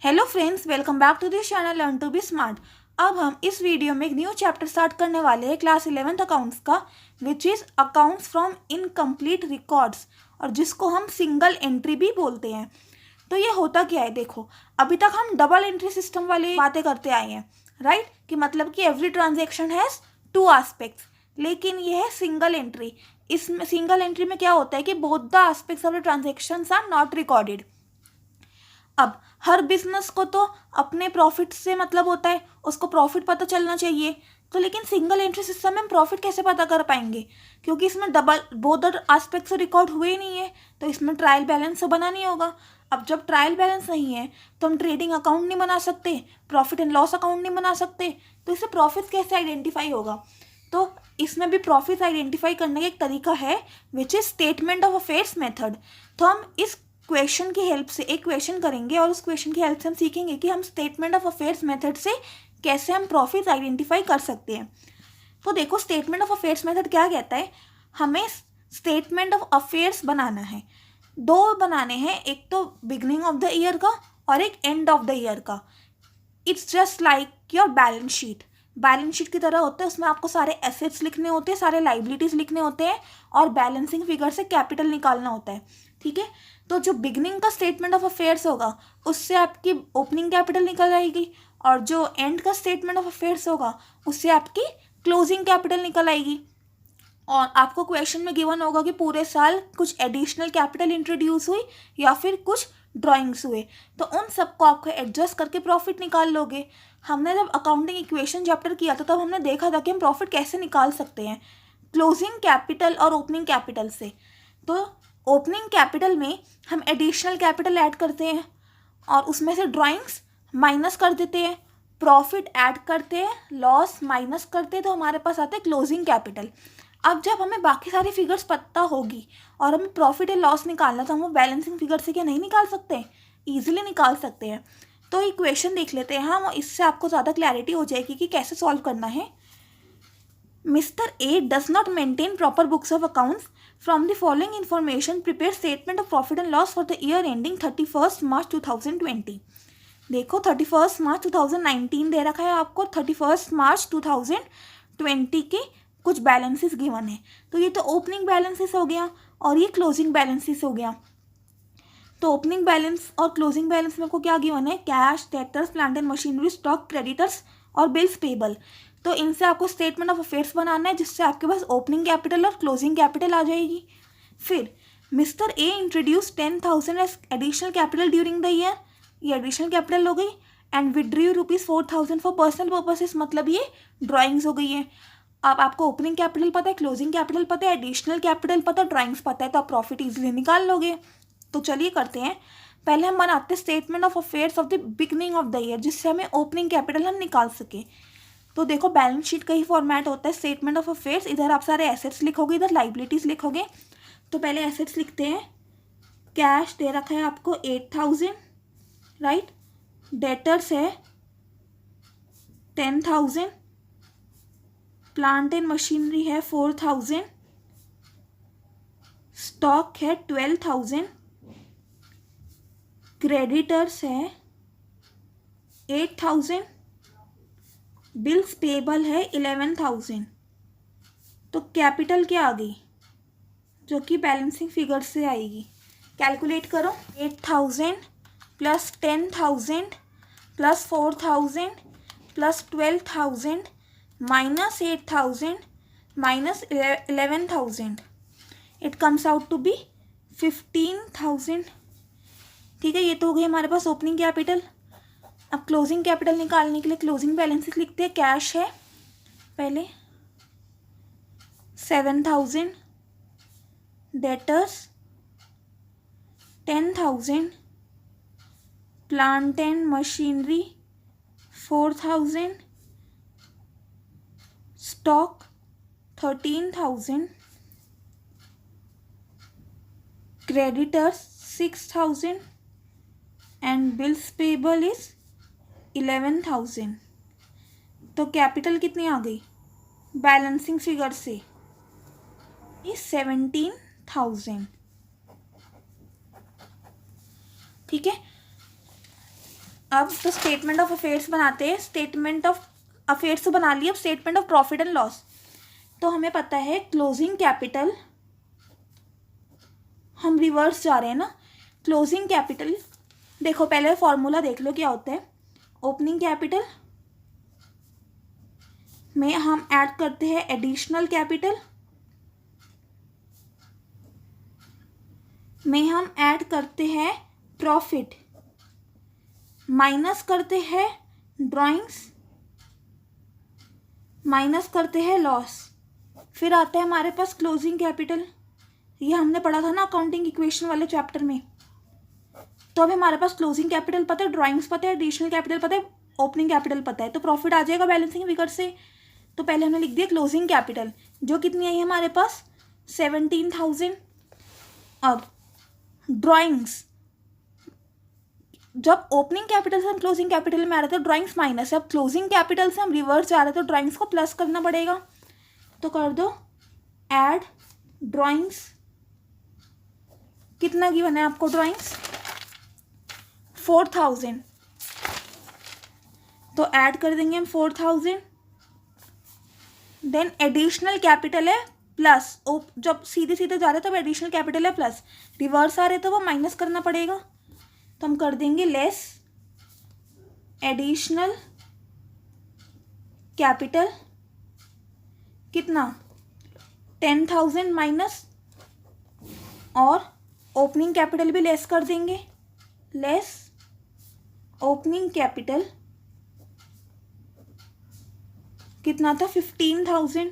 Hello friends, welcome back to this channel learn to be smart. अब हम इस video में एक न्यू चैप्टर स्टार्ट करने वाले हैं क्लास 11th अकाउंट्स का, which is accounts from incomplete records, और जिसको हम सिंगल एंट्री भी बोलते हैं। तो ये होता क्या है, देखो अभी तक हम डबल एंट्री सिस्टम वाली बातें करते आए हैं, राइट, कि मतलब कि every transaction has two aspects. लेकिन ये है सिंगल एंट्री। इसमें सिंगल एंट्री में क्या होता है कि both the aspects of the transactions are not recorded. अब हर बिजनेस को तो अपने प्रॉफिट से मतलब होता है, उसको प्रॉफिट पता चलना चाहिए। तो लेकिन सिंगल एंट्री सिस्टम में हम प्रॉफिट कैसे पता कर पाएंगे, क्योंकि इसमें डबल बोथ द एस्पेक्ट से रिकॉर्ड हुए ही नहीं है। तो इसमें ट्रायल बैलेंस तो बना नहीं होगा। अब जब ट्रायल बैलेंस नहीं है तो हम ट्रेडिंग अकाउंट नहीं बना सकते, प्रॉफिट एंड लॉस अकाउंट नहीं बना सकते। तो इससे प्रॉफिट कैसे आइडेंटिफाई होगा? तो इसमें भी प्रॉफिट आइडेंटिफाई करने का एक तरीका है, which is statement of affairs method. तो हम इस क्वेश्चन की हेल्प से एक क्वेश्चन करेंगे और उस क्वेश्चन की हेल्प से हम सीखेंगे कि हम स्टेटमेंट ऑफ अफेयर्स मेथड से कैसे हम प्रॉफिट आइडेंटिफाई कर सकते हैं। तो देखो, स्टेटमेंट ऑफ अफेयर्स मेथड क्या कहता है, हमें स्टेटमेंट ऑफ अफेयर्स बनाना है। दो बनाने हैं, एक तो बिगनिंग ऑफ द ईयर का और एक एंड ऑफ द ईयर का। It's just like your balance sheet. Balance sheet की तरह होता है, उसमें आपको सारे एसेट्स लिखने होते हैं, सारे लाइबिलिटीज लिखने होते हैं, और बैलेंसिंग फिगर से कैपिटल निकालना होता है। ठीक है, तो जो बिगनिंग का स्टेटमेंट ऑफ अफेयर्स होगा उससे आपकी ओपनिंग कैपिटल निकल आएगी, और जो एंड का स्टेटमेंट ऑफ अफेयर्स होगा उससे आपकी क्लोजिंग कैपिटल निकल आएगी। और आपको क्वेश्चन में गिवन होगा कि पूरे साल कुछ एडिशनल कैपिटल इंट्रोड्यूस हुई या फिर कुछ ड्राइंग्स हुए, तो उन सबको आपको एडजस्ट करके प्रॉफिट निकाल लोगे। हमने जब अकाउंटिंग इक्वेशन चैप्टर किया था तब हमने देखा था कि हम प्रॉफिट कैसे निकाल सकते हैं, क्लोजिंग कैपिटल और ओपनिंग कैपिटल से। तो ओपनिंग कैपिटल में हम एडिशनल कैपिटल ऐड करते हैं और उसमें से ड्राइंग्स माइनस कर देते हैं, प्रॉफिट ऐड करते हैं, लॉस माइनस करते हैं, तो हमारे पास आता है क्लोजिंग कैपिटल। अब जब हमें बाकी सारी फिगर्स पता होगी और हमें प्रॉफिट एंड लॉस निकालना, तो हम वो बैलेंसिंग फिगर से क्या नहीं निकाल सकते? ईजिली निकाल सकते हैं। तो इक्वेशन देख लेते हैं हम, इससे आपको ज़्यादा क्लैरिटी हो जाएगी कि कैसे सॉल्व करना है। Mr. A does not maintain proper books of accounts. From the following information, prepare statement of profit and loss for the year ending 31st March 2020. देखो 31st मार्च 2019 दे रखा है आपको, 31st मार्च 2020 के कुछ बैलेंसेस गिवन है। तो ये तो ओपनिंग बैलेंसेस हो गया और ये क्लोजिंग बैलेंसेस हो गया। तो ओपनिंग बैलेंस और क्लोजिंग बैलेंस में को क्या गिवन है? Cash, debtors, plant and machinery, stock, creditors और बिल्स पेबल। तो इनसे आपको स्टेटमेंट ऑफ अफेयर्स बनाना है, जिससे आपके पास ओपनिंग कैपिटल और क्लोजिंग कैपिटल आ जाएगी। फिर mister A introduce 10,000 as additional capital during the year, ये एडिशनल कैपिटल हो गई, and withdrew ₹4,000 for personal purposes, मतलब ये ड्राइंग्स हो गई है। अब आपको ओपनिंग कैपिटल पता है, क्लोजिंग कैपिटल पता है, एडिशनल कैपिटल पता है, ड्राइंग्स पता है, तो आप प्रॉफिट ईजिली निकाल लोगे। तो चलिए करते हैं। पहले हम बनाते हैं statement of affairs of the beginning of the year, जिससे हमें ओपनिंग कैपिटल हम निकाल सके। तो देखो, बैलेंस शीट का ही फॉर्मेट होता है स्टेटमेंट ऑफ अफेयर्स। इधर आप सारे एसेट्स लिखोगे, इधर लाइबिलिटीज लिखोगे। तो पहले एसेट्स लिखते हैं। कैश दे रखा है आपको 8,000, राइट। डेटर्स है 10,000, प्लांट एंड मशीनरी है 4,000, स्टॉक है 12,000, क्रेडिटर्स है 8,000, बिल्स पेबल है 11,000। तो कैपिटल क्या आ गई, जो कि बैलेंसिंग फिगर से आएगी? कैलकुलेट करो। 8,000 plus 10,000 plus 4,000 plus 12,000 minus 8,000 minus 11,000, it comes out to be 15,000। ठीक है, ये तो हो गई हमारे पास ओपनिंग कैपिटल। अब क्लोजिंग कैपिटल निकालने के लिए क्लोजिंग बैलेंसेस लिखते हैं। कैश है पहले 7,000, debtors 10,000, plant and machinery 4,000, stock 13,000, creditors 6,000 and bills payable is 11,000। तो कैपिटल कितनी आ गई बैलेंसिंग फिगर से? 17,000। ठीक है, अब तो स्टेटमेंट ऑफ अफेयर्स बनाते हैं। स्टेटमेंट ऑफ अफेयर्स तो बना लिया, अब statement of profit and loss. तो हमें पता है क्लोजिंग कैपिटल, हम रिवर्स जा रहे हैं ना। क्लोजिंग कैपिटल, देखो पहले फॉर्मूला देख लो क्या होता है। ओपनिंग कैपिटल में हम ऐड करते हैं एडिशनल कैपिटल, में हम ऐड करते हैं प्रॉफिट, माइनस करते हैं ड्राइंग्स, माइनस करते हैं लॉस, फिर आता है हमारे पास क्लोजिंग कैपिटल। ये हमने पढ़ा था ना अकाउंटिंग इक्वेशन वाले चैप्टर में। तो अब हमारे पास क्लोजिंग कैपिटल पता है, ड्राइंग्स पता है, एडिशनल कैपिटल पता है, ओपनिंग कैपिटल पता है, तो प्रॉफिट आ जाएगा बैलेंसिंग फिगर से। तो पहले हमने लिख दिया क्लोजिंग कैपिटल, जो कितनी आई हमारे पास 17,000। अब ड्राइंग्स, जब ओपनिंग कैपिटल से हम क्लोजिंग कैपिटल में आ रहे थे ड्राइंग्स माइनस है, अब क्लोजिंग कैपिटल से हम रिवर्स जा रहे थे तो ड्राइंग्स को प्लस करना पड़ेगा। तो कर दो ऐड ड्राइंग्स, कितना गिवन है आपको ड्राइंग्स 4,000, तो ऐड कर देंगे हम 4,000। देन एडिशनल कैपिटल है प्लस, जब सीधे सीधे जा रहे तो अब एडिशनल कैपिटल है प्लस, रिवर्स आ रहे तो वो माइनस करना पड़ेगा। तो हम कर देंगे लेस एडिशनल कैपिटल, कितना 10,000 माइनस, और ओपनिंग कैपिटल भी लेस कर देंगे, लेस ओपनिंग कैपिटल कितना था 15,000,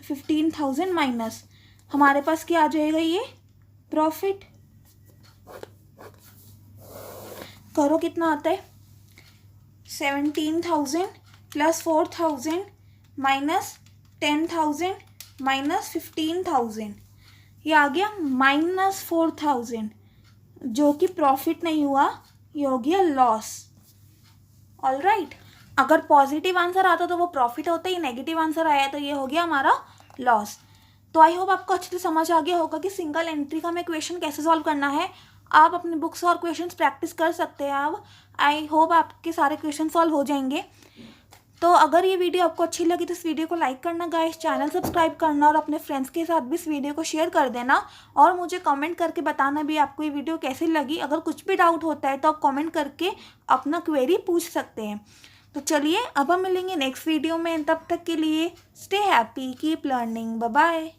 15,000 माइनस हमारे पास क्या आ जाएगा ये प्रॉफिट। करो कितना आता है 17,000 प्लस 4,000 माइनस 10,000 माइनस 15,000, ये आ गया माइनस 4,000, जो कि प्रॉफिट नहीं हुआ, ये हो गया लॉस। ऑलराइट, अगर पॉजिटिव आंसर आता तो वो प्रॉफिट होता है, नेगेटिव आंसर आया तो ये हो गया हमारा लॉस। तो आई होप आपको अच्छे से समझ आ गया होगा कि सिंगल एंट्री का हमें क्वेश्चन कैसे सॉल्व करना है। आप अपनी बुक्स और क्वेश्चंस प्रैक्टिस कर सकते हैं। अब आई होप आपके सारे क्वेश्चन सॉल्व हो जाएंगे। तो अगर ये वीडियो आपको अच्छी लगी तो इस वीडियो को लाइक करना गाइस, चैनल सब्सक्राइब करना और अपने फ्रेंड्स के साथ भी इस वीडियो को शेयर कर देना, और मुझे कमेंट करके बताना भी आपको ये वीडियो कैसी लगी। अगर कुछ भी डाउट होता है तो आप कमेंट करके अपना क्वेरी पूछ सकते हैं। तो चलिए अब हम मिलेंगे नेक्स्ट वीडियो में, तब तक के लिए stay happy, keep learning, bye bye.